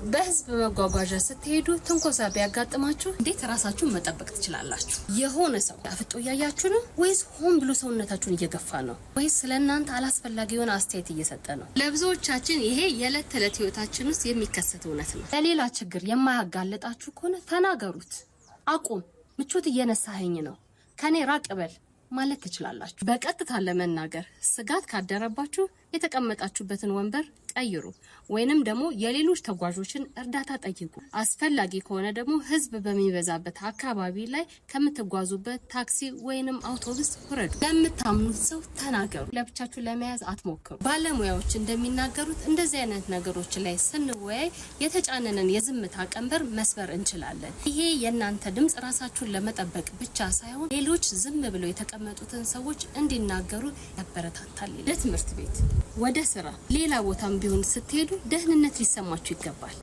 በህዝብ መጓጓዣ ስትሄዱ ትንኮሳ ቢያጋጥማችሁ እንዴት ራሳችሁን መጠበቅ ትችላላችሁ? የሆነ ሰው አፍጦ ያያችሁ ነው ወይስ ሆን ብሎ ሰውነታችሁን እየገፋ ነው ወይስ ስለናንተ አላስፈላጊ የሆነ አስተያየት እየሰጠ ነው? ለብዙዎቻችን ይሄ የዕለት ተዕለት ህይወታችን ውስጥ የሚከሰት እውነት ነው። ለሌላ ችግር የማያጋለጣችሁ ከሆነ ተናገሩት። አቁም፣ ምቾት እየነሳኸኝ ነው፣ ከኔ ራቅ በል ማለት ትችላላችሁ። በቀጥታ ለመናገር ስጋት ካደረባችሁ የተቀመጣችሁበትን ወንበር ቀይሩ ወይንም ደግሞ የሌሎች ተጓዦችን እርዳታ ጠይቁ። አስፈላጊ ከሆነ ደግሞ ህዝብ በሚበዛበት አካባቢ ላይ ከምትጓዙበት ታክሲ ወይንም አውቶቡስ ውረዱ። ለምታምኑት ሰው ተናገሩ። ለብቻችሁ ለመያዝ አትሞክሩ። ባለሙያዎች እንደሚናገሩት እንደዚህ አይነት ነገሮች ላይ ስንወያይ የተጫነንን የዝምታ ቀንበር መስበር እንችላለን። ይሄ የእናንተ ድምጽ ራሳችሁን ለመጠበቅ ብቻ ሳይሆን ሌሎች ዝም ብለው የተቀመጡትን ሰዎች እንዲናገሩ ያበረታታል። ለትምህርት ቤት፣ ወደ ስራ፣ ሌላ ቦታም ቢሆን ስትሄዱ ደህንነት ሊሰማችሁ ይገባል።